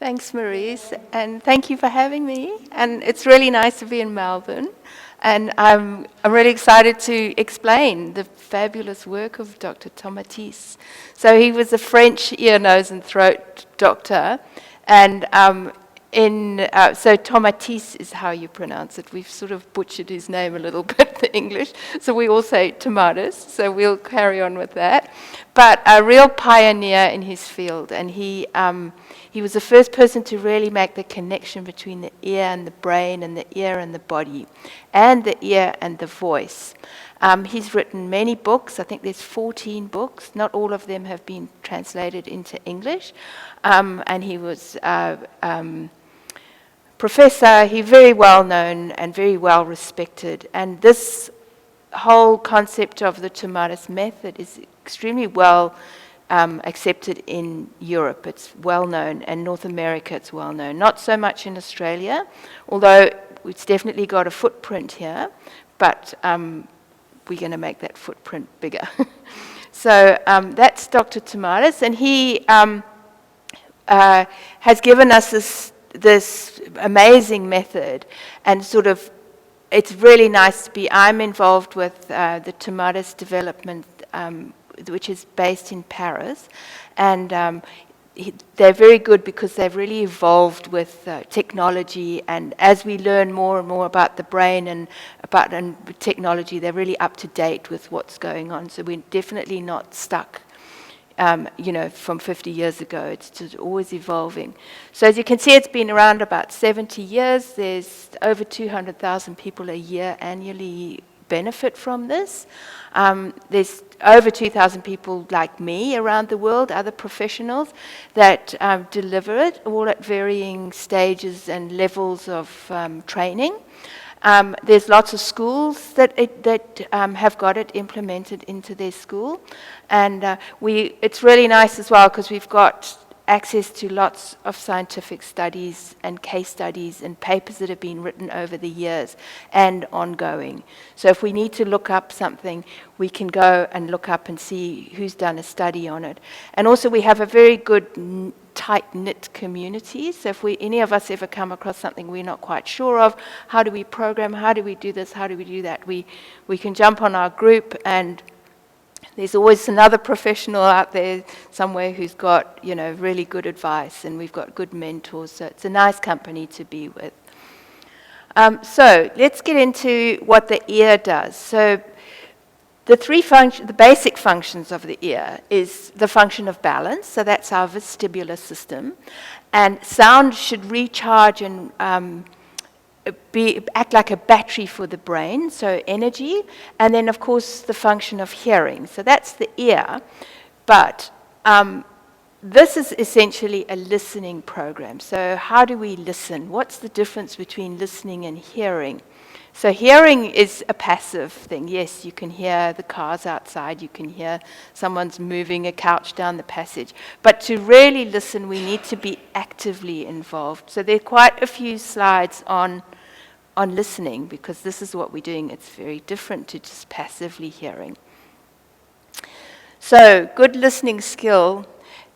Thanks, Maurice, and thank you for having me. And it's really nice to be in Melbourne. And I'm really excited to explain the fabulous work of Dr. Tomatis. So he was a French ear, nose, and throat doctor, and so Tomatis is how you pronounce it. We've sort of butchered his name a little bit, the English, so we all say tomatoes, so we'll carry on with that. But a real pioneer in his field, and he was the first person to really make the connection between the ear and the brain, and the ear and the body, and the ear and the voice. He's written many books. I think there's 14 books. Not all of them have been translated into English. And he was professor. He's very well known and very well respected. And this whole concept of the Tomatis Method is extremely well accepted in Europe. It's well known, and North America it's well known. Not so much in Australia, although it's definitely got a footprint here, but we're going to make that footprint bigger. So that's Dr. Tomatis, and he has given us this amazing method, and sort of it's really nice to be. I'm involved with the Tomatis development, which is based in Paris, and they're very good because they've really evolved with technology, and as we learn more and more about the brain and about technology, they're really up to date with what's going on. So we're definitely not stuck, from 50 years ago. It's just always evolving. So as you can see, it's been around about 70 years. There's over 200,000 people a year annually benefit from this. There's over 2,000 people like me around the world, other professionals, that deliver it, all at varying stages and levels of training. There's lots of schools that have got it implemented into their school. And it's really nice as well because we've got access to lots of scientific studies and case studies and papers that have been written over the years and ongoing. So if we need to look up something, we can go and look up and see who's done a study on it. And also we have a very good tight-knit community. So if any of us ever come across something we're not quite sure of, how do we program, how do we do this, how do we do that, we can jump on our group, and there's always another professional out there somewhere who's got, really good advice, and we've got good mentors, so it's a nice company to be with. So let's get into what the ear does. So the basic functions of the ear is the function of balance, so that's our vestibular system, and sound should recharge and act like a battery for the brain, so energy, and then of course the function of hearing. So that's the ear, but this is essentially a listening program. So how do we listen? What's the difference between listening and hearing? So hearing is a passive thing. Yes, you can hear the cars outside, you can hear someone's moving a couch down the passage. But to really listen, we need to be actively involved. So there are quite a few slides on listening, because this is what we're doing. It's very different to just passively hearing. So good listening skill,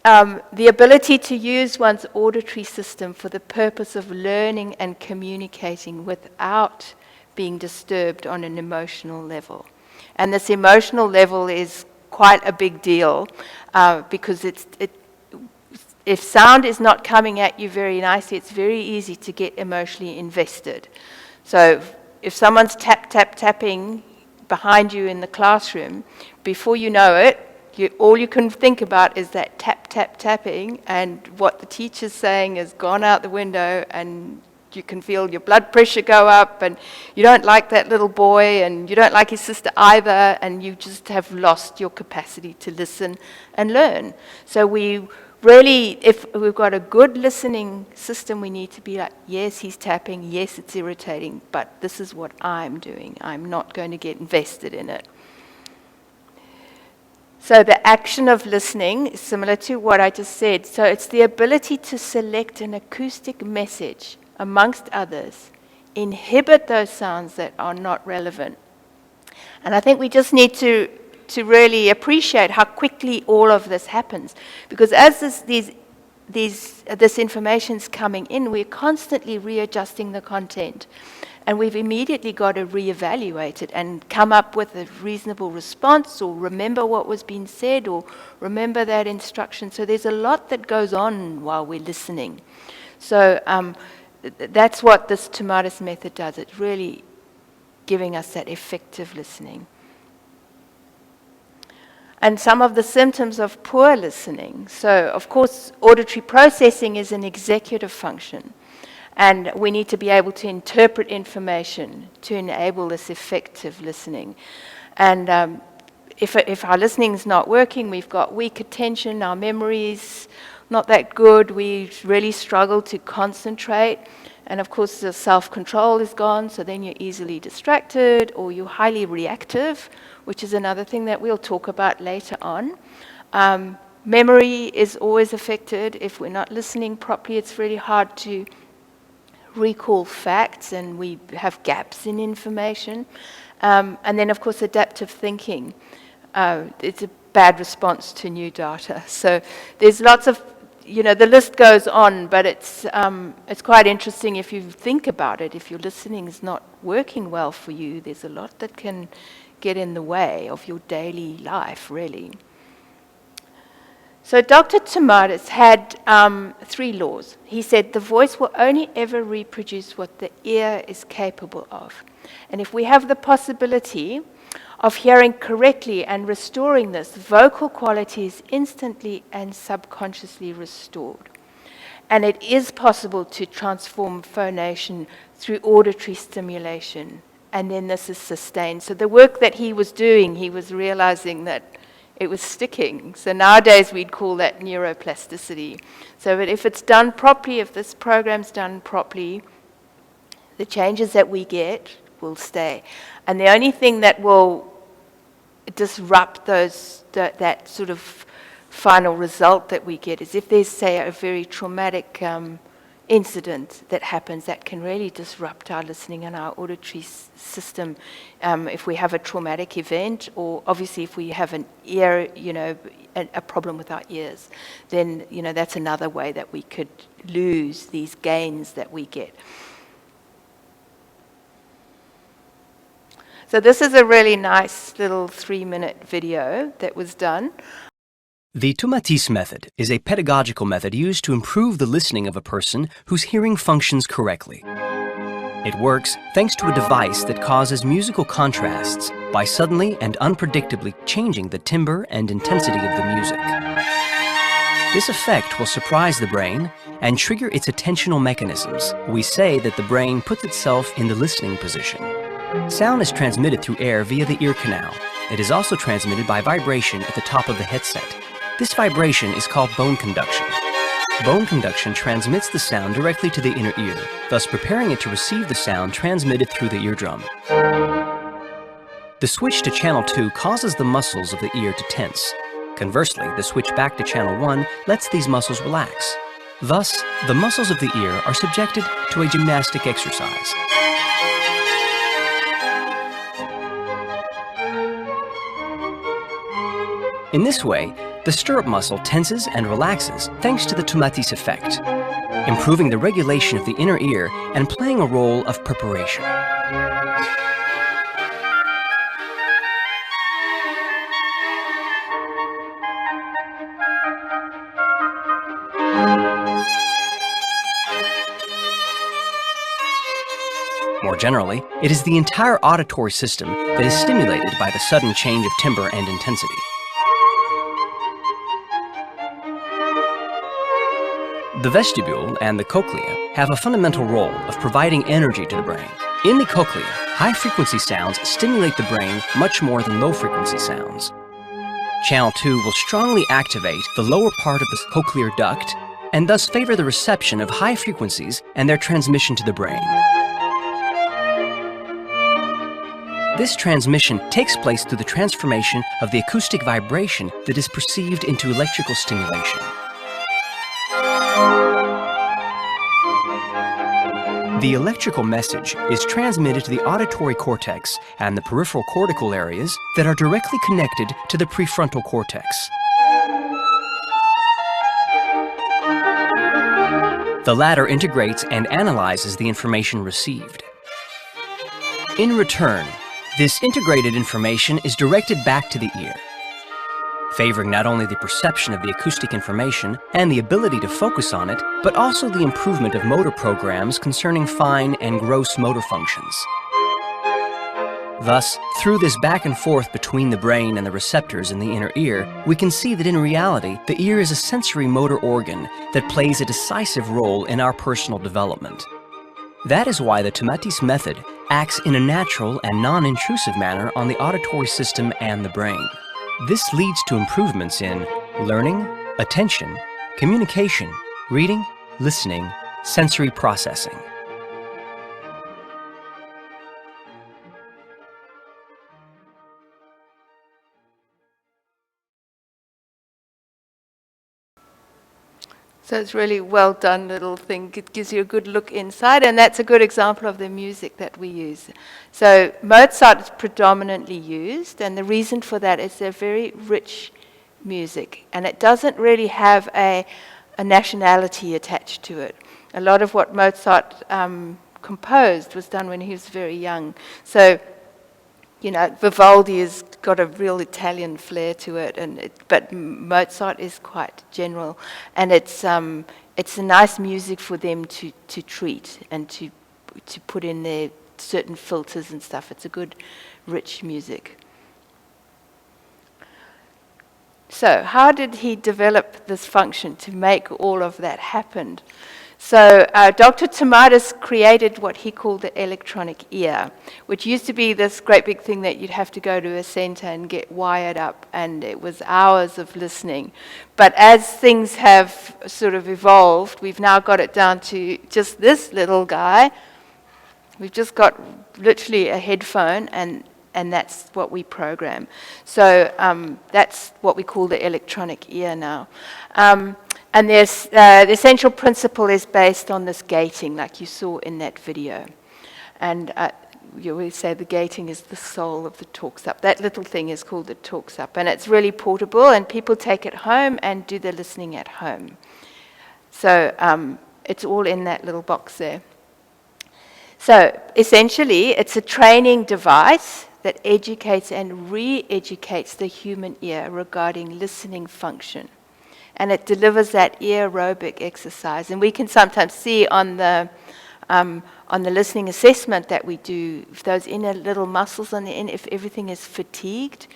the ability to use one's auditory system for the purpose of learning and communicating without being disturbed on an emotional level. And this emotional level is quite a big deal, because if sound is not coming at you very nicely, it's very easy to get emotionally invested. So if someone's tapping behind you in the classroom, before you know it, all you can think about is that tapping, and what the teacher's saying has gone out the window, and you can feel your blood pressure go up, and you don't like that little boy, and you don't like his sister either, and you just have lost your capacity to listen and learn. So we really, if we've got a good listening system, we need to be like, yes, he's tapping, yes, it's irritating, but this is what I'm doing. I'm not going to get invested in it. So the action of listening is similar to what I just said. So it's the ability to select an acoustic message amongst others, inhibit those sounds that are not relevant. And I think we just need to really appreciate how quickly all of this happens. Because as these this information's coming in, we're constantly readjusting the content. And we've immediately got to reevaluate it and come up with a reasonable response, or remember what was being said, or remember that instruction. So there's a lot that goes on while we're listening. So that's what this Tomatis method does. It's really giving us that effective listening. And some of the symptoms of poor listening. So, of course, auditory processing is an executive function. And we need to be able to interpret information to enable this effective listening. And if our listening is not working, we've got weak attention, our memory's not that good, we really struggle to concentrate. And of course, the self-control is gone, so then you're easily distracted, or you're highly reactive, which is another thing that we'll talk about later on. Memory is always affected. If we're not listening properly, it's really hard to recall facts, and we have gaps in information. And then, of course, adaptive thinking. It's a bad response to new data. So there's lots of, the list goes on, but it's quite interesting if you think about it. If your listening is not working well for you, there's a lot that can get in the way of your daily life, really. So Dr. Tomatis had 3 laws. He said the voice will only ever reproduce what the ear is capable of. And if we have the possibility of hearing correctly and restoring this, vocal quality is instantly and subconsciously restored. And it is possible to transform phonation through auditory stimulation. And then this is sustained. So the work that he was doing, he was realizing that it was sticking. So nowadays we'd call that neuroplasticity. So that if it's done properly, if this program's done properly, the changes that we get will stay. And the only thing that will disrupt that sort of final result that we get is if there's, say, a very traumatic incident that happens that can really disrupt our listening and our auditory system. If we have a traumatic event, or obviously if we have an ear, a problem with our ears, then, that's another way that we could lose these gains that we get. So this is a really nice little 3-minute video that was done. The Tomatis Method is a pedagogical method used to improve the listening of a person whose hearing functions correctly. It works thanks to a device that causes musical contrasts by suddenly and unpredictably changing the timbre and intensity of the music. This effect will surprise the brain and trigger its attentional mechanisms. We say that the brain puts itself in the listening position. Sound is transmitted through air via the ear canal. It is also transmitted by vibration at the top of the headset. This vibration is called bone conduction. Bone conduction transmits the sound directly to the inner ear, thus preparing it to receive the sound transmitted through the eardrum. The switch to channel 2 causes the muscles of the ear to tense. Conversely, the switch back to channel 1 lets these muscles relax. Thus, the muscles of the ear are subjected to a gymnastic exercise. In this way, the stirrup muscle tenses and relaxes thanks to the Tomatis effect, improving the regulation of the inner ear and playing a role of preparation. More generally, it is the entire auditory system that is stimulated by the sudden change of timbre and intensity. The vestibule and the cochlea have a fundamental role of providing energy to the brain. In the cochlea, high-frequency sounds stimulate the brain much more than low-frequency sounds. Channel 2 will strongly activate the lower part of the cochlear duct and thus favor the reception of high frequencies and their transmission to the brain. This transmission takes place through the transformation of the acoustic vibration that is perceived into electrical stimulation. The electrical message is transmitted to the auditory cortex and the peripheral cortical areas that are directly connected to the prefrontal cortex. The latter integrates and analyzes the information received. In return, this integrated information is directed back to the ear, favoring not only the perception of the acoustic information and the ability to focus on it, but also the improvement of motor programs concerning fine and gross motor functions. Thus, through this back and forth between the brain and the receptors in the inner ear, we can see that in reality, the ear is a sensory motor organ that plays a decisive role in our personal development. That is why the Tomatis Method acts in a natural and non-intrusive manner on the auditory system and the brain. This leads to improvements in learning, attention, communication, reading, listening, sensory processing. So it's really well done little thing. It gives you a good look inside, and that's a good example of the music that we use. So Mozart is predominantly used, and the reason for that is they're very rich music, and it doesn't really have a nationality attached to it. A lot of what Mozart composed was done when he was very young. So, you know, Vivaldi has got a real Italian flair to it, but Mozart is quite general, and it's a nice music for them to treat and to put in their certain filters and stuff. It's a good, rich music. So, how did he develop this function to make all of that happen? So Dr. Tomatis created what he called the electronic ear, which used to be this great big thing that you'd have to go to a center and get wired up, and it was hours of listening. But as things have sort of evolved, we've now got it down to just this little guy. We've just got literally a headphone, and that's what we program. So that's what we call the electronic ear now. And there's, the essential principle is based on this gating, like you saw in that video. And you always say the gating is the soul of the talks up. That little thing is called the talks up, and it's really portable, and people take it home and do the listening at home. So it's all in that little box there. So essentially, it's a training device that educates and re-educates the human ear regarding listening function. And it delivers that ear aerobic exercise. And we can sometimes see on the listening assessment that we do, if those inner little muscles on the end, if everything is fatigued,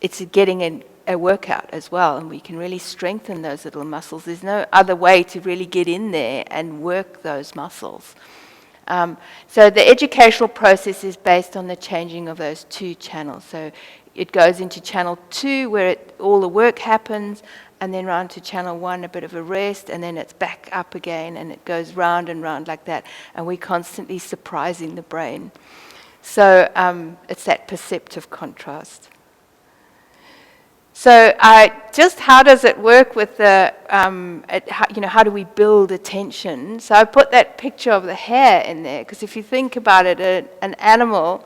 it's getting a workout as well. And we can really strengthen those little muscles. There's no other way to really get in there and work those muscles. So the educational process is based on the changing of those two channels. So it goes into channel 2 where all the work happens, and then round to channel 1, a bit of a rest, and then it's back up again, and it goes round and round like that, and we're constantly surprising the brain. So it's that perceptive contrast. So just how does it work with the, how do we build attention? So I put that picture of the hair in there, because if you think about it, an animal,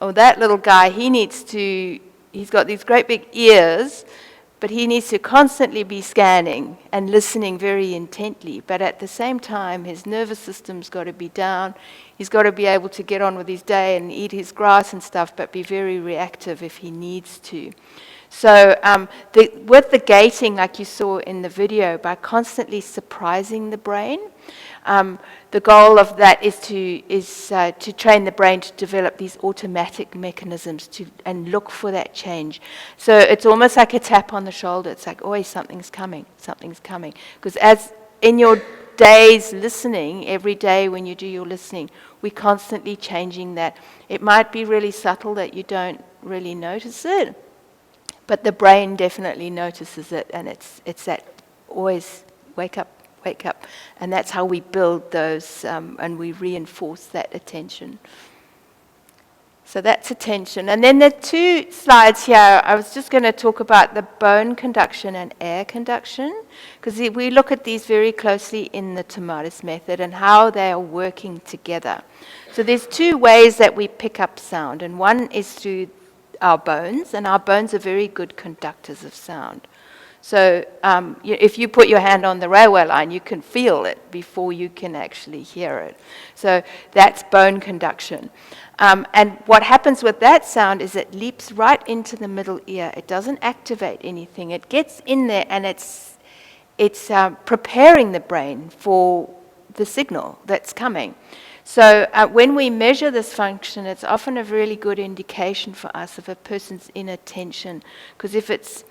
or that little guy, he's got these great big ears, but he needs to constantly be scanning and listening very intently. But at the same time, his nervous system's got to be down. He's got to be able to get on with his day and eat his grass and stuff, but be very reactive if he needs to. So with the gating, like you saw in the video, by constantly surprising the brain, the goal of that is to train the brain to develop these automatic mechanisms and look for that change. So it's almost like a tap on the shoulder. It's like, oh, something's coming. Because as in your days listening, every day when you do your listening, we're constantly changing that. It might be really subtle that you don't really notice it, but the brain definitely notices it, and it's that always wake up. And that's how we build those, and we reinforce that attention. So that's attention. And then the two slides here, I was just going to talk about the bone conduction and air conduction, because we look at these very closely in the Tomatis Method and how they are working together. So there's two ways that we pick up sound, and one is through our bones, and our bones are very good conductors of sound. So if you put your hand on the railway line, you can feel it before you can actually hear it. So that's bone conduction. And what happens with that sound is it leaps right into the middle ear. It doesn't activate anything. It gets in there, and it's preparing the brain for the signal that's coming. So when we measure this function, it's often a really good indication for us of a person's inattention, because if it's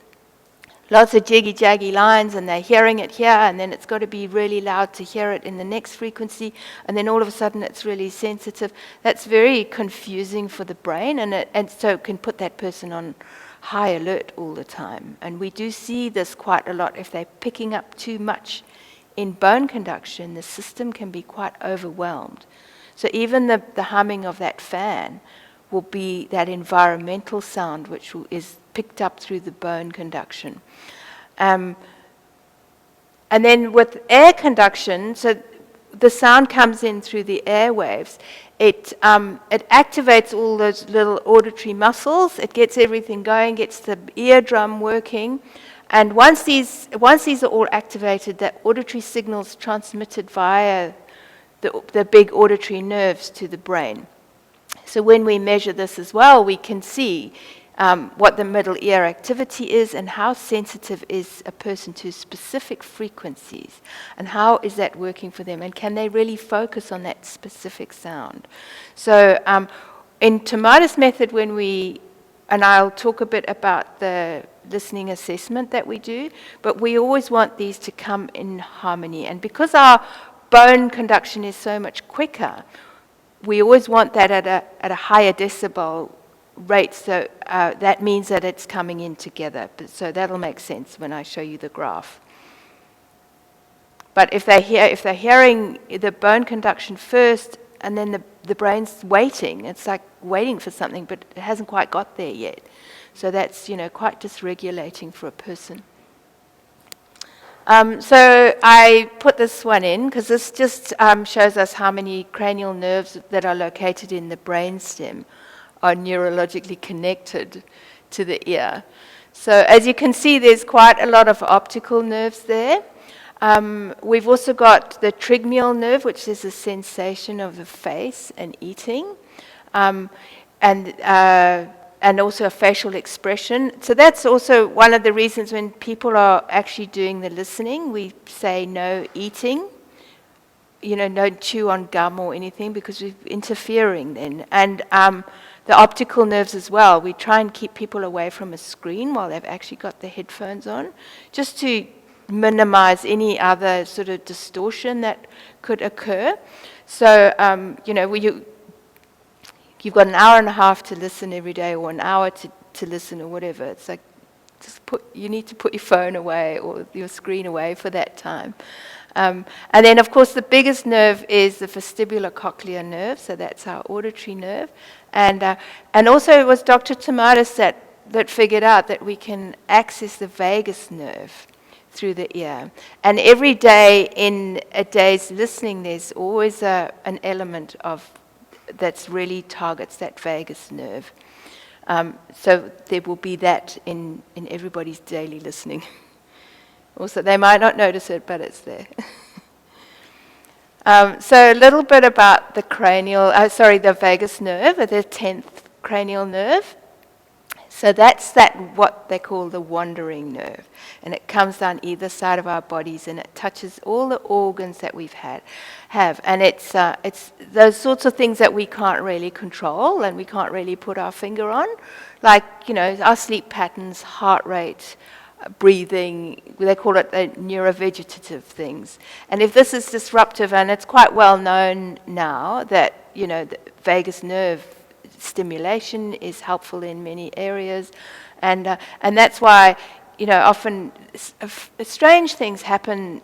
lots of jiggy-jaggy lines and they're hearing it here, and then it's got to be really loud to hear it in the next frequency, and then all of a sudden it's really sensitive, that's very confusing for the brain, and so it can put that person on high alert all the time. And we do see this quite a lot. If they're picking up too much in bone conduction, the system can be quite overwhelmed. So even the humming of that fan will be that environmental sound which is picked up through the bone conduction. And then with air conduction, so the sound comes in through the airwaves. It activates all those little auditory muscles. It gets everything going, gets the eardrum working. And once these are all activated, that auditory signal's transmitted via the big auditory nerves to the brain. So when we measure this as well, we can see what the middle ear activity is and how sensitive is a person to specific frequencies, and how is that working for them, and can they really focus on that specific sound. So in Tomatis Method, and I'll talk a bit about the listening assessment that we do, but we always want these to come in harmony. And because our bone conduction is so much quicker, we always want that at a higher decibel rate, so that means that it's coming in together. So that'll make sense when I show you the graph. But if they're hearing the bone conduction first, and then the brain's waiting, it's like waiting for something, but it hasn't quite got there yet. So that's quite dysregulating for a person. So I put this one in because this just shows us how many cranial nerves that are located in the brainstem are neurologically connected to the ear. So as you can see, there's quite a lot of optical nerves there. We've also got the trigmial nerve, which is a sensation of the face and eating, and also a facial expression. So that's also one of the reasons when people are actually doing the listening, we say no eating, don't chew on gum or anything, because we're interfering then. And the optical nerves as well, we try and keep people away from a screen while they've actually got the headphones on, just to minimize any other sort of distortion that could occur. So, you've got an hour and a half to listen every day, or an hour to listen, or whatever. It's like, you need to put your phone away or your screen away for that time. And then, of course, the biggest nerve is the vestibulocochlear nerve, so that's our auditory nerve. And also it was Dr. Tomatis that figured out that we can access the vagus nerve through the ear. And every day in a day's listening, there's always an element that's really targets that vagus nerve. So there will be that in everybody's daily listening. Also, they might not notice it, but it's there. So a little bit about the the vagus nerve, the 10th cranial nerve. So that's what they call the wandering nerve. And it comes down either side of our bodies, and it touches all the organs that we've have. And it's those sorts of things that we can't really control and we can't really put our finger on, like, our sleep patterns, heart rate, breathing. They call it the neurovegetative things. And if this is disruptive, and it's quite well known now that, the vagus nerve stimulation is helpful in many areas, and that's why often strange things happen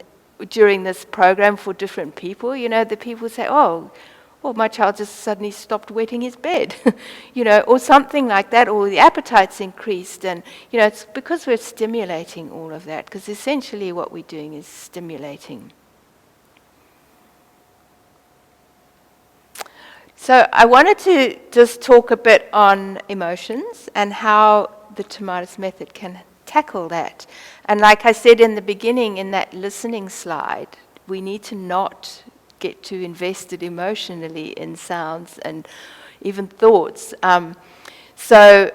during this program for different people. The people say, "Oh, well, my child just suddenly stopped wetting his bed," or something like that, or the appetite's increased, and it's because we're stimulating all of that, because essentially what we're doing is stimulating. So I wanted to just talk a bit on emotions and how the Tomatis Method can tackle that. And like I said in the beginning, in that listening slide, we need to not get too invested emotionally in sounds and even thoughts. So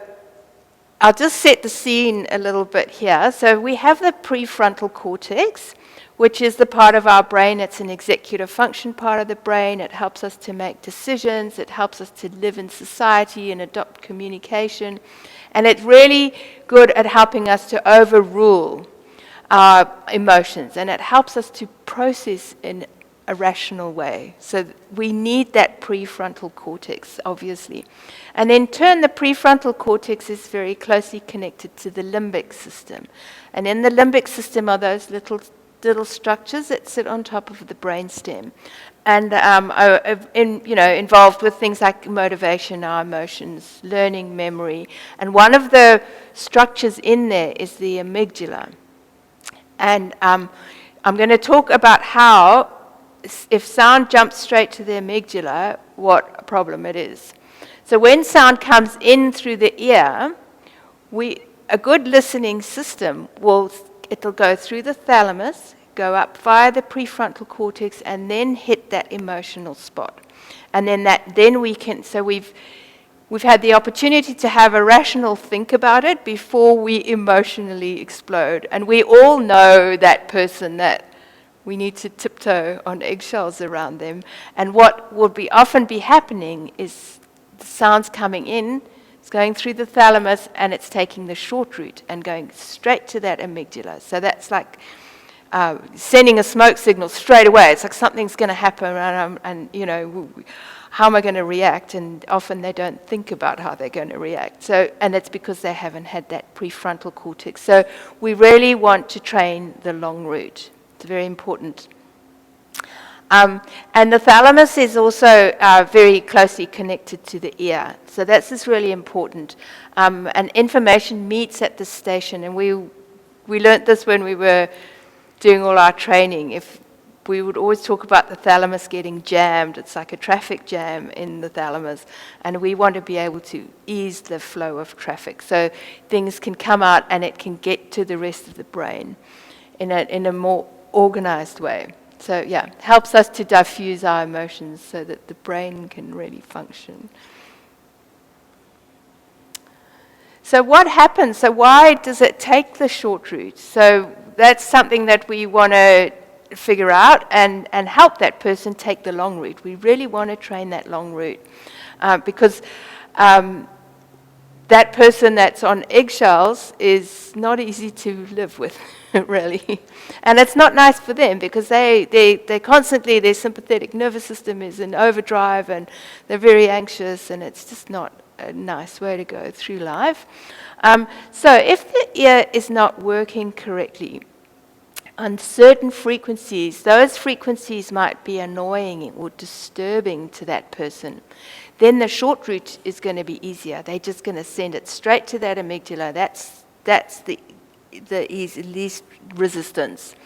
I'll just set the scene a little bit here. So we have the prefrontal cortex, which is the part of our brain. It's an executive function part of the brain. It helps us to make decisions. It helps us to live in society and adopt communication. And it's really good at helping us to overrule our emotions. And it helps us to process in a rational way. So we need that prefrontal cortex, obviously. And in turn, the prefrontal cortex is very closely connected to the limbic system. And in the limbic system are those little structures that sit on top of the brainstem, and are involved with things like motivation, our emotions, learning, memory. And one of the structures in there is the amygdala. And I'm going to talk about how, if sound jumps straight to the amygdala, what a problem it is. So when sound comes in through the ear, a good listening system it'll go through the thalamus, go up via the prefrontal cortex, and then hit that emotional spot. And then we can. So we've had the opportunity to have a rational think about it before we emotionally explode. And we all know that person that we need to tiptoe on eggshells around them. And what will often be happening is the sounds coming in, it's going through the thalamus, and it's taking the short route and going straight to that amygdala. So that's like sending a smoke signal straight away. It's like something's going to happen, and how am I going to react? And often they don't think about how they're going to react. And it's because they haven't had that prefrontal cortex. So we really want to train the long route. It's very important. And the thalamus is also very closely connected to the ear. So that's just really important. And information meets at the station. And we learnt this when we were doing all our training. If we would always talk about the thalamus getting jammed. It's like a traffic jam in the thalamus. And we want to be able to ease the flow of traffic. So things can come out and it can get to the rest of the brain in a more organized way. So yeah, helps us to diffuse our emotions so that the brain can really function. So what happens? So why does it take the short route? So that's something that we want to figure out and help that person take the long route. We really want to train that long route because that person that's on eggshells is not easy to live with, really. And it's not nice for them because they constantly, their sympathetic nervous system is in overdrive and they're very anxious, and it's just not a nice way to go through life. So if the ear is not working correctly on certain frequencies, those frequencies might be annoying or disturbing to that person, then the short route is going to be easier. They're just going to send it straight to that amygdala. That's the least resistance.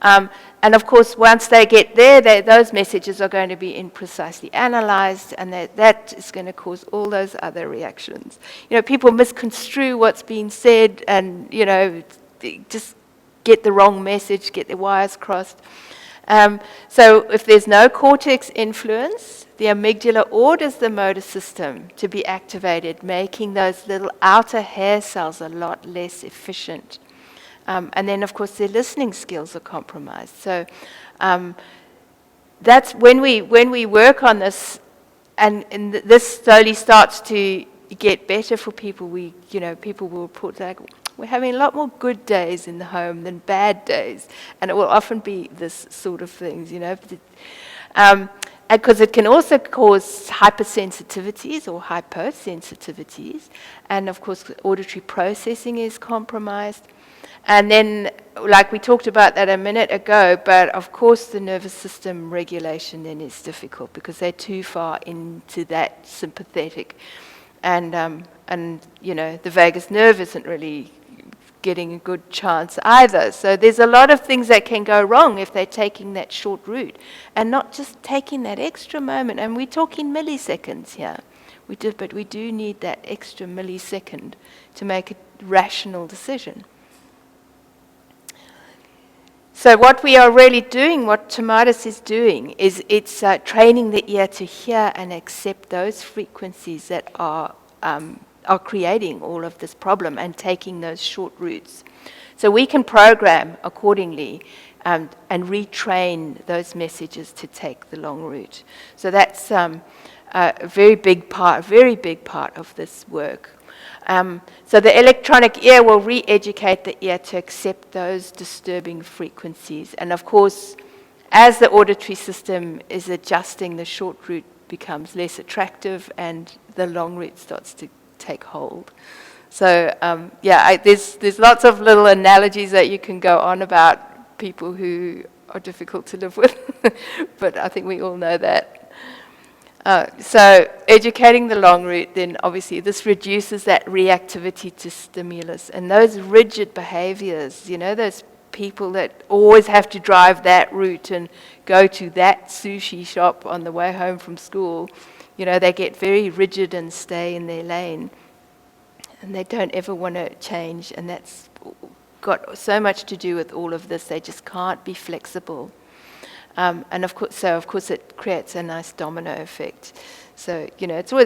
And of course, once they get there, those messages are going to be precisely analyzed, and that is going to cause all those other reactions. People misconstrue what's being said, and just get the wrong message, get their wires crossed. So if there's no cortex influence, the amygdala orders the motor system to be activated, making those little outer hair cells a lot less efficient. And then, of course, their listening skills are compromised. So that's when we work on this, and this slowly starts to get better for people. People will report like, we're having a lot more good days in the home than bad days, and it will often be this sort of things, because it can also cause hypersensitivities or hyposensitivities, and of course auditory processing is compromised. And then, like we talked about that a minute ago, but of course the nervous system regulation then is difficult because they're too far into that sympathetic, and the vagus nerve isn't really getting a good chance either. So there's a lot of things that can go wrong if they're taking that short route and not just taking that extra moment. And we're talking milliseconds here. But we do need that extra millisecond to make a rational decision. So what we are really doing, what Tomatis is doing, is it's training the ear to hear and accept those frequencies that are creating all of this problem and taking those short routes. So we can program accordingly and retrain those messages to take the long route. So that's a very big part of this work. So the electronic ear will re-educate the ear to accept those disturbing frequencies. And of course, as the auditory system is adjusting, the short route becomes less attractive and the long route starts to take hold. So there's lots of little analogies that you can go on about people who are difficult to live with, but I think we all know that. So educating the long route, then obviously this reduces that reactivity to stimulus and those rigid behaviors, those people that always have to drive that route and go to that sushi shop on the way home from school, they get very rigid and stay in their lane. And they don't ever want to change, and that's got so much to do with all of this. They just can't be flexible. And of course it creates a nice domino effect. So,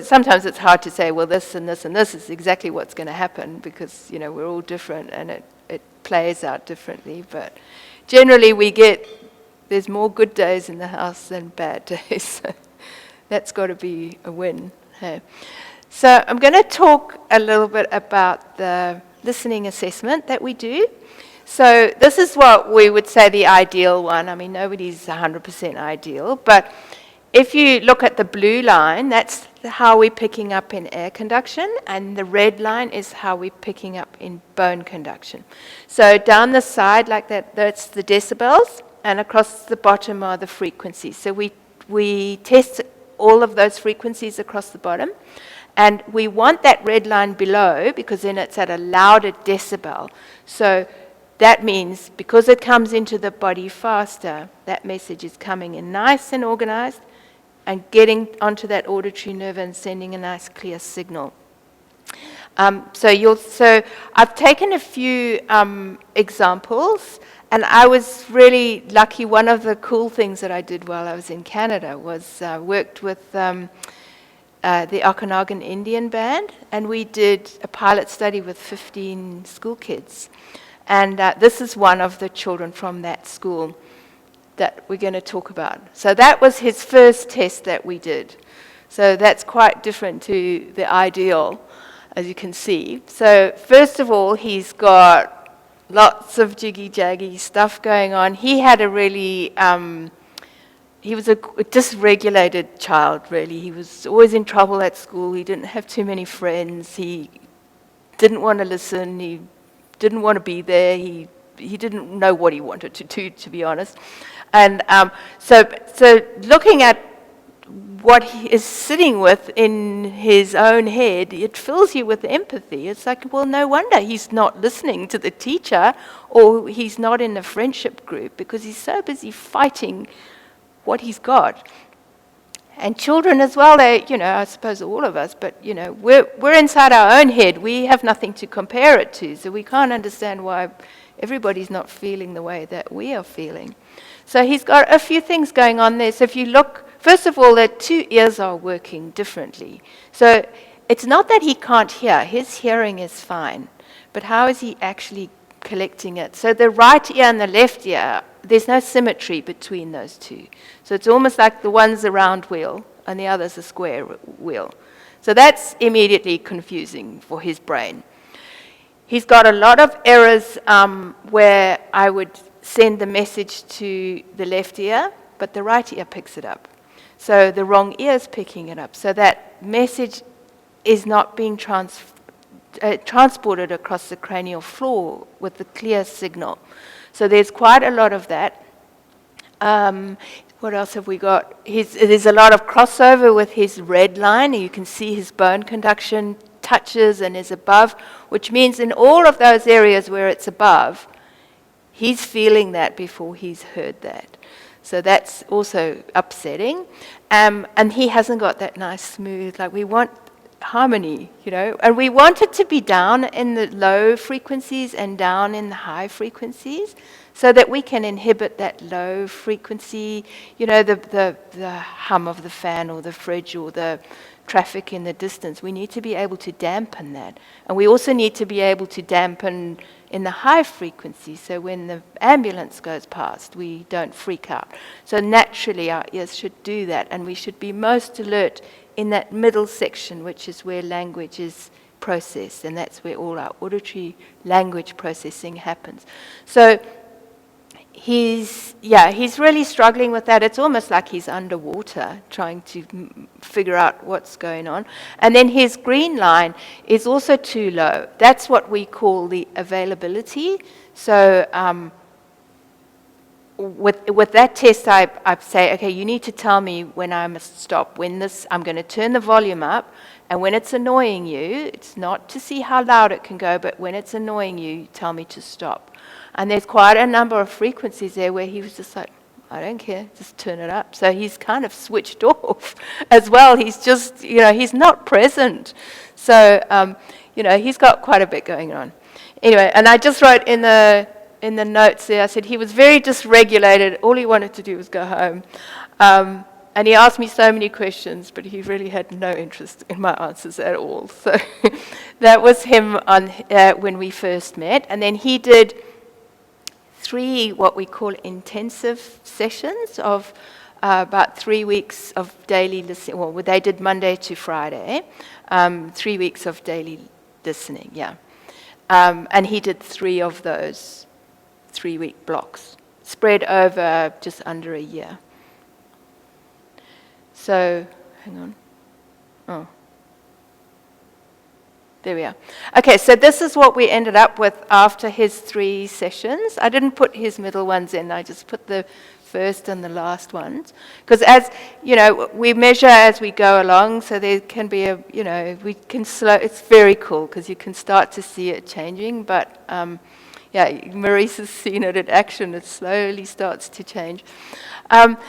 sometimes it's hard to say, well, this and this and this is exactly what's going to happen because, we're all different and it plays out differently. But generally there's more good days in the house than bad days. So that's got to be a win. Hey. So I'm going to talk a little bit about the listening assessment that we do. So this is what we would say the ideal one. I mean, nobody's 100% ideal, but if you look at the blue line, that's how we're picking up in air conduction, and the red line is how we're picking up in bone conduction. So down the side like that, that's the decibels, and across the bottom are the frequencies. So we test all of those frequencies across the bottom, and we want that red line below because then it's at a louder decibel. So that means because it comes into the body faster, that message is coming in nice and organized and getting onto that auditory nerve and sending a nice clear signal. So I've taken a few examples, and I was really lucky. One of the cool things that I did while I was in Canada was worked with the Okanagan Indian Band, and we did a pilot study with 15 school kids. And this is one of the children from that school that we're going to talk about. So that was his first test that we did. So that's quite different to the ideal, as you can see. So first of all, he's got lots of jiggy-jaggy stuff going on. He had a really, he was a dysregulated child, really. He was always in trouble at school. He didn't have too many friends. He didn't want to listen. He didn't want to be there. He didn't know what he wanted to do, to be honest. And so looking at what he is sitting with in his own head, it fills you with empathy. It's like, well, no wonder he's not listening to the teacher or he's not in a friendship group because he's so busy fighting what he's got. And children as well, they, I suppose all of us, but, we're inside our own head. We have nothing to compare it to, so we can't understand why everybody's not feeling the way that we are feeling. So he's got a few things going on there. So if you look, first of all, the two ears are working differently. So it's not that he can't hear. His hearing is fine. But how is he actually collecting it? So the right ear and the left ear, there's no symmetry between those two. So it's almost like the one's a round wheel and the other's a square wheel. So that's immediately confusing for his brain. He's got a lot of errors where I would send the message to the left ear, but the right ear picks it up. So the wrong ear is picking it up. So that message is not being transported across the cranial floor with the clear signal. So there's quite a lot of that. What else have we got? There's a lot of crossover with his red line. You can see his bone conduction touches and is above, which means in all of those areas where it's above, he's feeling that before he's heard that. So that's also upsetting. And he hasn't got that nice smooth, like we want harmony, and we want it to be down in the low frequencies and down in the high frequencies. so that we can inhibit that low frequency, the hum of the fan or the fridge or the traffic in the distance. We need to be able to dampen that. And we also need to be able to dampen in the high frequency, so when the ambulance goes past, we don't freak out. So naturally our ears should do that, and we should be most alert in that middle section, which is where language is processed, and that's where all our auditory language processing happens. So he's really struggling with that. It's almost like he's underwater trying to figure out what's going on. And then his green line is also too low. That's what we call the availability. So with that test, I say, okay, you need to tell me when I must stop. I'm going to turn the volume up, and when it's annoying you, it's not to see how loud it can go, but when it's annoying you, tell me to stop. And there's quite a number of frequencies there where he was just like, I don't care, just turn it up. So he's kind of switched off as well. He's just, he's not present. So, he's got quite a bit going on. Anyway, and I just wrote in the notes there, I said he was very dysregulated. All he wanted to do was go home. And he asked me so many questions, but he really had no interest in my answers at all. So that was him when we first met. And then he did 3 what we call intensive sessions of about 3 weeks of daily listening. Well, they did Monday to Friday, 3 weeks of daily listening, yeah. And he did 3 of those 3-week blocks, spread over just under a year. So, hang on. Oh. There we are. Okay, so this is what we ended up with after his 3 sessions. I didn't put his middle ones in. I just put the first and the last ones. Because as, we measure as we go along, so there can be we can slow, it's very cool because you can start to see it changing. But, Maurice has seen it in action. It slowly starts to change.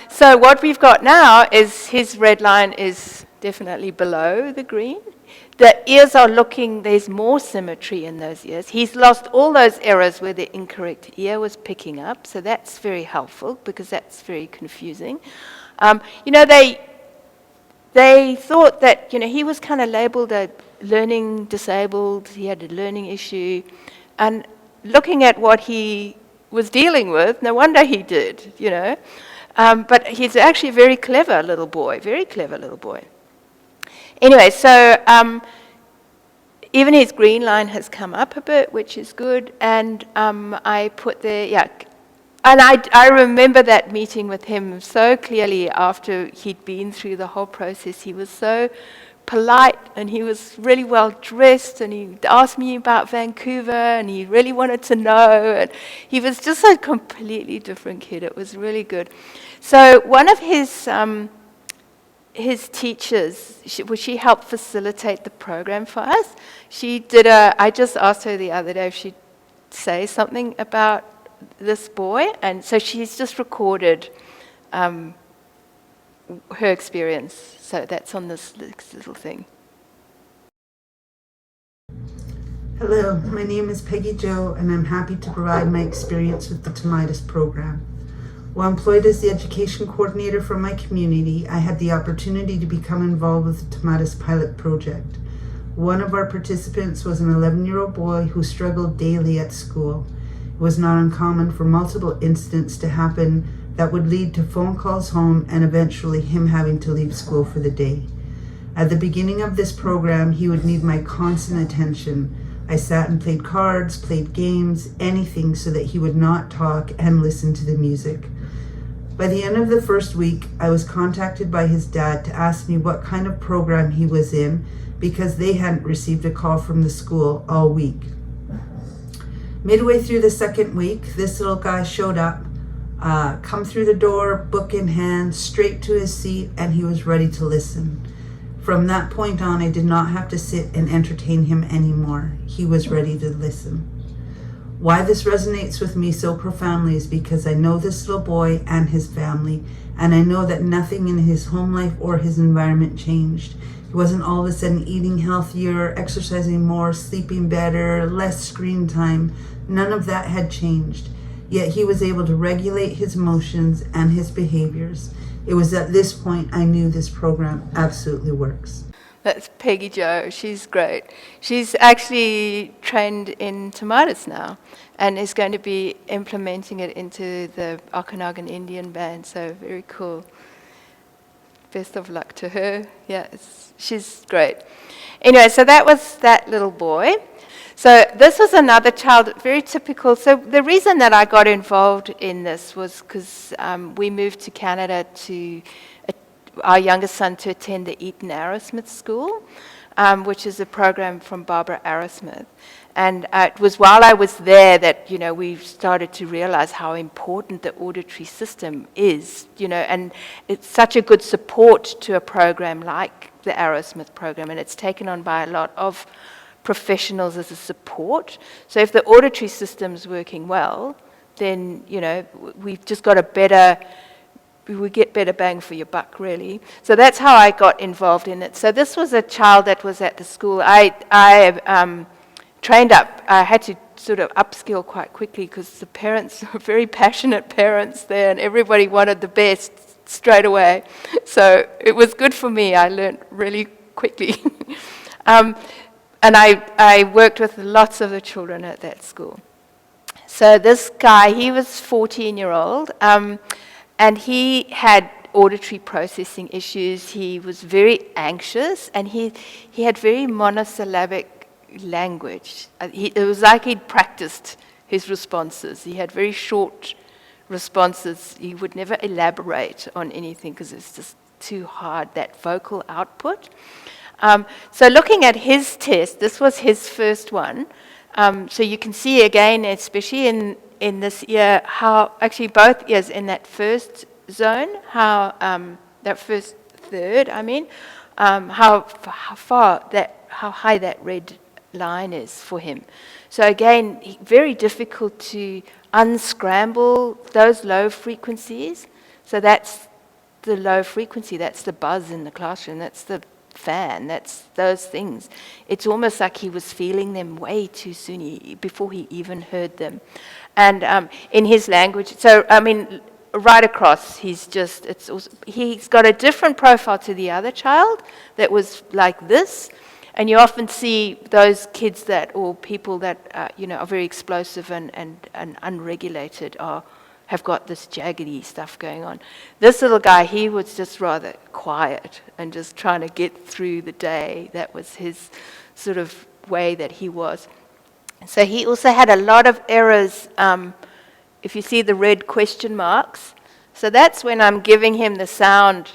So what we've got now is his red line is definitely below the green. The ears are looking, there's more symmetry in those ears. He's lost all those errors where the incorrect ear was picking up, so that's very helpful because that's very confusing. They thought that, he was kind of labeled a learning disabled, he had a learning issue, and looking at what he was dealing with, no wonder he did, But he's actually a very clever little boy. Anyway, so even his green line has come up a bit, which is good. And I put there, And I remember that meeting with him so clearly after he'd been through the whole process. He was so polite and he was really well dressed and he asked me about Vancouver and he really wanted to know. And he was just a completely different kid. It was really good. So one of his teachers, she helped facilitate the program for us. I just asked her the other day if she'd say something about this boy, and so she's just recorded her experience. So that's on this little thing. Hello, my name is Peggy Jo, and I'm happy to provide my experience with the Tomatis program. While employed as the education coordinator for my community, I had the opportunity to become involved with the Tomatis pilot project. One of our participants was an 11-year-old boy who struggled daily at school. It was not uncommon for multiple incidents to happen that would lead to phone calls home and eventually him having to leave school for the day. At the beginning of this program, he would need my constant attention. I sat and played cards, played games, anything so that he would not talk and listen to the music. By the end of the first week, I was contacted by his dad to ask me what kind of program he was in because they hadn't received a call from the school all week. Midway through the second week, this little guy showed up, come through the door, book in hand, straight to his seat, and he was ready to listen. From that point on, I did not have to sit and entertain him anymore. He was ready to listen. Why this resonates with me so profoundly is because I know this little boy and his family, and I know that nothing in his home life or his environment changed. He wasn't all of a sudden eating healthier, exercising more, sleeping better, less screen time. None of that had changed. yet he was able to regulate his emotions and his behaviors. It was at this point I knew this program absolutely works. That's Peggy Jo. She's great. She's actually trained in Tomatis now and is going to be implementing it into the Okanagan Indian band. So very cool. Best of luck to her. Yeah, she's great. Anyway, so that was that little boy. So this was another child, very typical. So the reason that I got involved in this was because we moved to Canada to our youngest son to attend the Eton Arrowsmith School, which is a program from Barbara Arrowsmith. And it was while I was there that, we started to realize how important the auditory system is, and it's such a good support to a program like the Arrowsmith program, and it's taken on by a lot of professionals as a support. So if the auditory system's working well, then, we've just got we get better bang for your buck, really. So that's how I got involved in it. So this was a child that was at the school. I trained up. I had to sort of upskill quite quickly because the parents were very passionate parents there, and everybody wanted the best straight away. So it was good for me. I learned really quickly. And I worked with lots of the children at that school. So this guy, he was 14-year-old, and he had auditory processing issues. He was very anxious, and he had very monosyllabic language. It was like he'd practiced his responses. He had very short responses. He would never elaborate on anything because it's just too hard, that vocal output. So looking at his test, this was his first one. So you can see again, especially in this ear, how actually both ears in that first zone, how that first third, how high that red line is for him. So again, very difficult to unscramble those low frequencies. So that's the low frequency, that's the buzz in the classroom, that's the fan, that's those things. It's almost like he was feeling them way too soon, before he even heard them. And in his language, so right across, he's got a different profile to the other child that was like this. And you often see those kids or people that are very explosive and unregulated have got this jaggedy stuff going on. This little guy, he was just rather quiet and just trying to get through the day. That was his sort of way that he was. So he also had a lot of errors. If you see the red question marks, so that's when I'm giving him the sound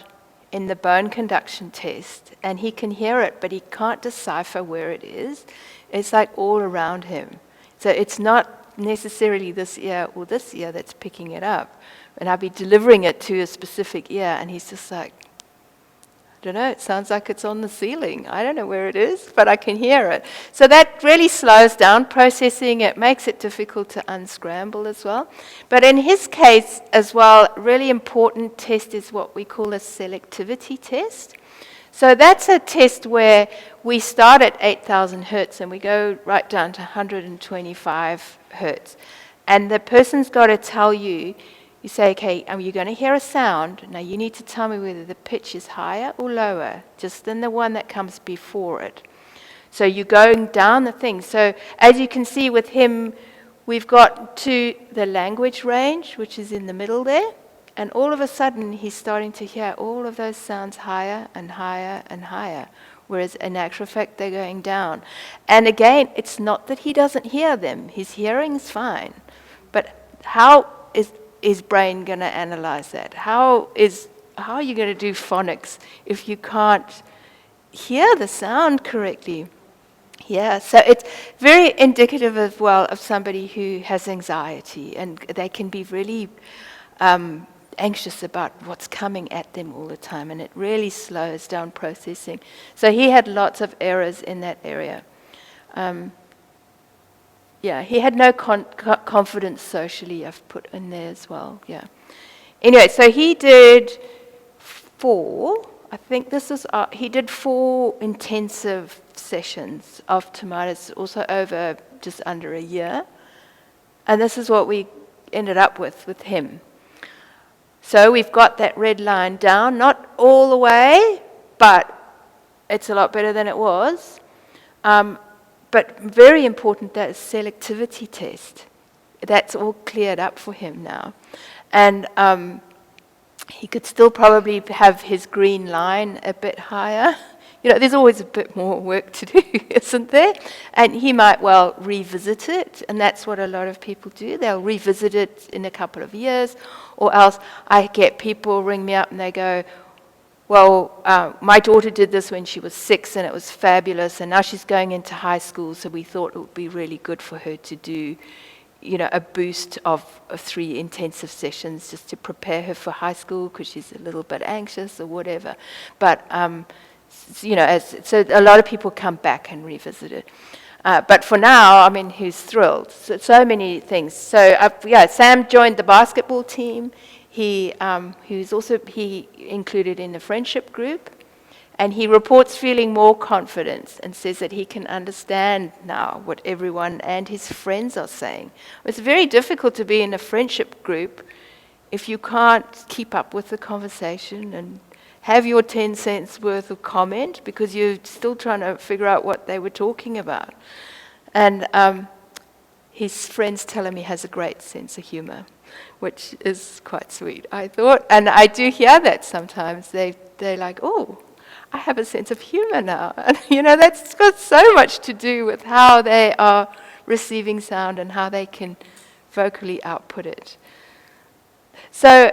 in the bone conduction test, and he can hear it, but he can't decipher where it is. It's like all around him. So it's not necessarily this ear or this ear that's picking it up. And I'll be delivering it to a specific ear, and he's just like, I don't know, it sounds like it's on the ceiling. I don't know where it is, but I can hear it. So that really slows down processing. It makes it difficult to unscramble as well. But in his case as well, really important test is what we call a selectivity test. So that's a test where we start at 8,000 hertz and we go right down to 125 hertz. And the person's got to tell you, you say, okay, you're going to hear a sound. Now you need to tell me whether the pitch is higher or lower, just than the one that comes before it. So you're going down the thing. So as you can see with him, we've got to the language range, which is in the middle there. And all of a sudden, he's starting to hear all of those sounds higher and higher and higher, whereas in actual fact, they're going down. And again, it's not that he doesn't hear them. His hearing's fine. But how is his brain going to analyze that? How are you going to do phonics if you can't hear the sound correctly? Yeah, so it's very indicative as well of somebody who has anxiety, and they can be really anxious about what's coming at them all the time, and it really slows down processing. So he had lots of errors in that area. He had no confidence socially, I've put in there as well, yeah. Anyway, so he did 4, I think this is, he did 4 intensive sessions of Tomatis, also over just under a year. And this is what we ended up with him. So we've got that red line down, not all the way, but it's a lot better than it was. But very important, that selectivity test. That's all cleared up for him now. And he could still probably have his green line a bit higher. You know, there's always a bit more work to do, isn't there? And he might well revisit it, and that's what a lot of people do. They'll revisit it in a couple of years, or else I get people ring me up and they go, well, my daughter did this when she was 6 and it was fabulous, and now she's going into high school, so we thought it would be really good for her to do, you know, a boost of 3 intensive sessions just to prepare her for high school because she's a little bit anxious or whatever. But, you know, so a lot of people come back and revisit it. But for now, I mean, he's thrilled. So many things. So, Sam joined the basketball team. He included in the friendship group, and he reports feeling more confident and says that he can understand now what everyone and his friends are saying. It's very difficult to be in a friendship group if you can't keep up with the conversation and have your 10 cents worth of comment because you're still trying to figure out what they were talking about. And his friends tell him he has a great sense of humor, which is quite sweet, I thought. And I do hear that sometimes. They're like, oh, I have a sense of humor now. And, you know, that's got so much to do with how they are receiving sound and how they can vocally output it. So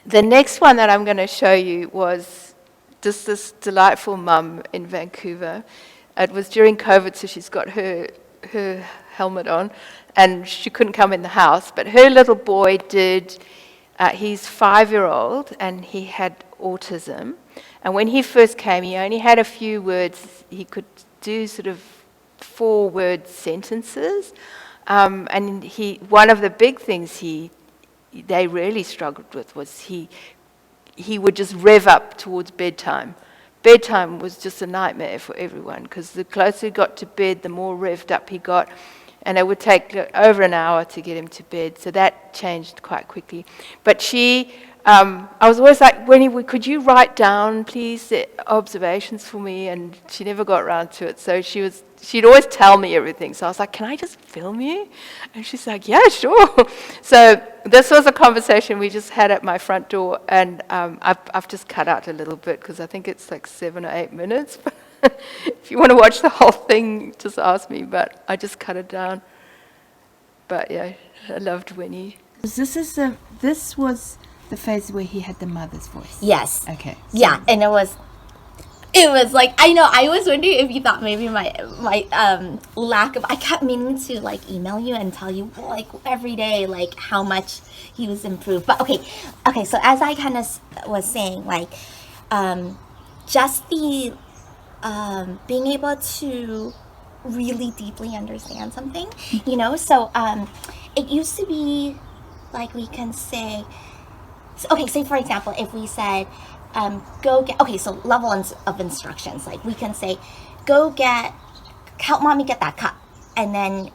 the next one that I'm going to show you was just this delightful mum in Vancouver. It was during COVID, so she's got her helmet on, and she couldn't come in the house, but her little boy did. He's 5-year-old, and he had autism. And when he first came, he only had a few words. He could do sort of 4-word sentences. And one of the big things they really struggled with was he would just rev up towards bedtime. Bedtime was just a nightmare for everyone because the closer he got to bed, the more revved up he got. And it would take over an hour to get him to bed. So that changed quite quickly. But I was always like, could you write down, please, the observations for me? And she never got around to it. So she'd always tell me everything. So I was like, can I just film you? And she's like, yeah, sure. So this was a conversation we just had at my front door. And I've just cut out a little bit because I think it's like 7 or 8 minutes. If you want to watch the whole thing, just ask me. But I just cut it down. But yeah, I loved Winnie. This was the phase where he had the mother's voice. Yes. Okay. So yeah, and it was like, I know, I was wondering if you thought maybe my lack of, I kept meaning to like email you and tell you like every day like how much he was improved. But okay, so as I kind of was saying, like just the being able to really deeply understand something, you know. So it used to be like we can say, okay, say for example, if we said go get, okay, so level of instructions, like we can say help mommy get that cup, and then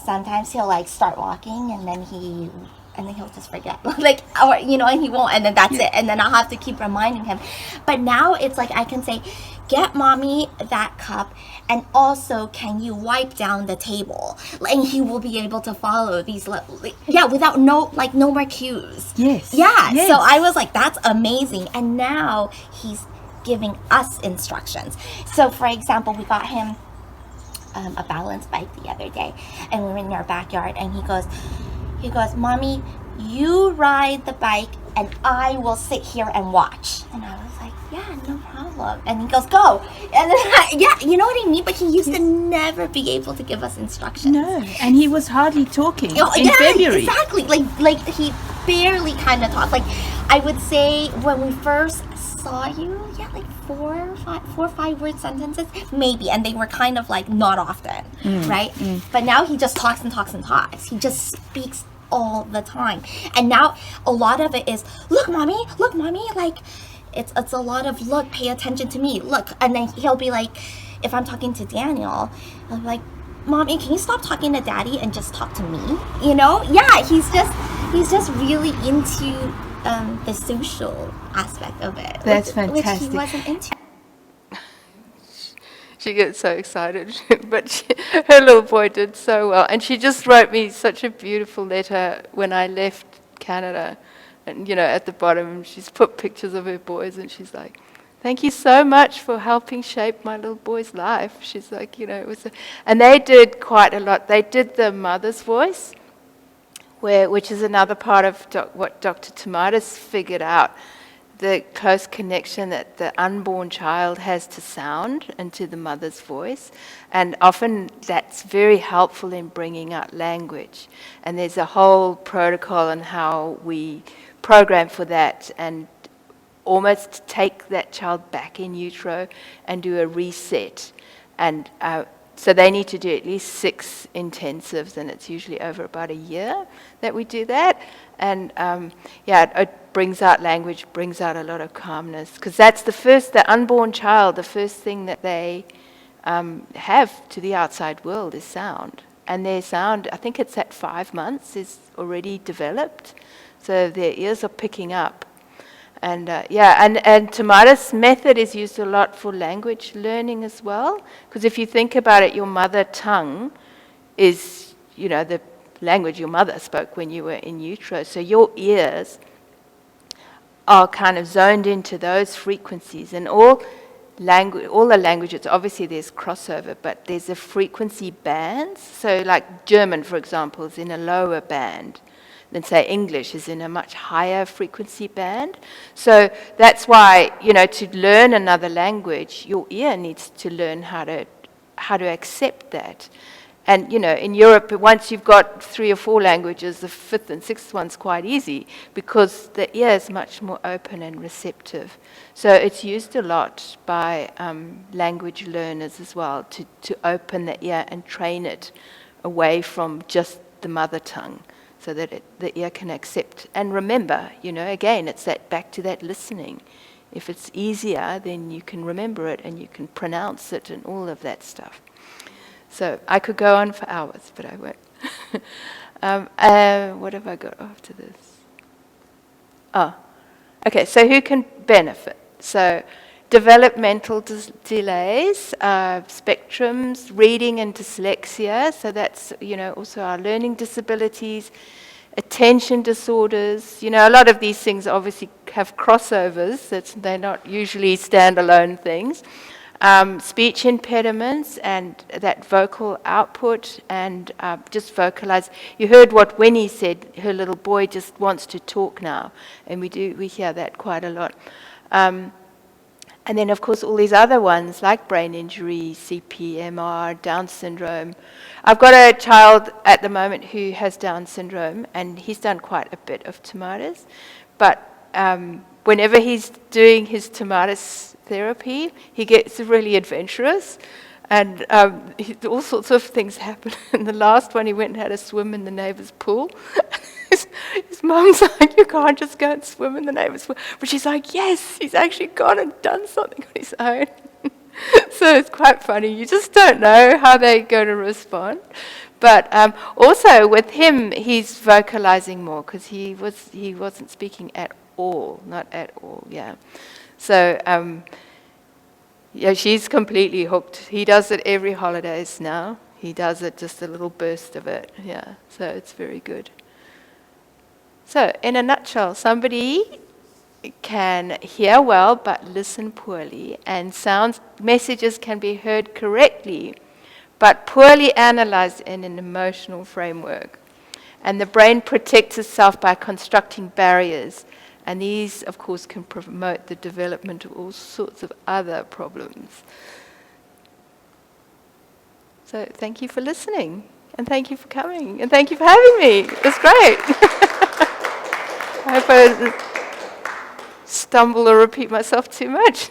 sometimes he'll like start walking and then he'll just forget, like, or, you know, and he won't, and then that's it, and then I'll have to keep reminding him. But now it's like I can say, get mommy that cup, and also can you wipe down the table, and he will be able to follow these without no more cues. Yes. So I was like, that's amazing. And now he's giving us instructions. So for example, we got him a balance bike the other day, and we were in our backyard, and he goes, mommy, you ride the bike and I will sit here and watch. And I was like, yeah, no problem. And he goes, go. And then you know what I mean? But he used to never be able to give us instructions. No, and he was hardly talking in February. Exactly. Like he barely kind of talked. Like I would say when we first saw you, like 4 or 5 word sentences, maybe. And they were kind of like not often, right? But now he just talks and talks and talks. He just speaks all the time. And now a lot of it is, look mommy, like it's a lot of look, pay attention to me, look. And then he'll be like, if I'm talking to Daniel, I'll be like, Mommy, can you stop talking to Daddy and just talk to me? You know? Yeah, he's just really into the social aspect of it. That's which fantastic. he wasn't into. She gets so excited, but her little boy did so well. And she just wrote me such a beautiful letter when I left Canada. And, at the bottom, she's put pictures of her boys, and she's like, thank you so much for helping shape my little boy's life. She's like, it was and they did quite a lot. They did the mother's voice, which is another part of what Dr. Tomatis figured out, the close connection that the unborn child has to sound and to the mother's voice. And often that's very helpful in bringing out language. And there's a whole protocol on how we program for that and almost take that child back in utero and do a reset. And so they need to do at least 6 intensives, and it's usually over about a year that we do that. And it brings out language, brings out a lot of calmness, because that's the unborn child, the first thing that they have to the outside world is sound. And their sound, I think it's at 5 months, is already developed. So their ears are picking up. And and Tomatis Method is used a lot for language learning as well. Because if you think about it, your mother tongue is, the language your mother spoke when you were in utero. So your ears are kind of zoned into those frequencies. And all the languages, obviously there's crossover, but there's a frequency bands. So like German, for example, is in a lower band than, say, English is in a much higher frequency band. So that's why, to learn another language, your ear needs to learn how to accept that. And, in Europe, once you've got 3 or 4 languages, the 5th and 6th one's quite easy because the ear is much more open and receptive. So it's used a lot by language learners as well to open the ear and train it away from just the mother tongue, so that the ear can accept and remember. Again, it's back to that listening. If it's easier, then you can remember it and you can pronounce it and all of that stuff. So I could go on for hours, but I won't. What have I got after this? Okay, so who can benefit? So developmental delays, spectrums, reading and dyslexia, so that's, also our learning disabilities, attention disorders. A lot of these things obviously have crossovers, they're not usually standalone things. Speech impediments and that vocal output and just vocalize. You heard what Winnie said, her little boy just wants to talk now, and we hear that quite a lot. And then, of course, all these other ones like brain injury, CP, MR, Down syndrome. I've got a child at the moment who has Down syndrome, and he's done quite a bit of Tomatis. But whenever he's doing his Tomatis therapy, he gets really adventurous, and all sorts of things happen. And the last one, he went and had a swim in the neighbour's pool. His mum's like, you can't just go and swim in the neighbour's pool. But she's like, yes, he's actually gone and done something on his own. So it's quite funny. You just don't know how they're going to respond. But also with him, he's vocalizing more because he wasn't speaking at all, not at all, yeah. So she's completely hooked. He does it every holidays now. He does it, just a little burst of it, yeah. So it's very good. So, in a nutshell, somebody can hear well but listen poorly, and sound messages can be heard correctly but poorly analyzed in an emotional framework. And the brain protects itself by constructing barriers, and these, of course, can promote the development of all sorts of other problems. So, thank you for listening, and thank you for coming, and thank you for having me. It was great. I hope I didn't stumble or repeat myself too much.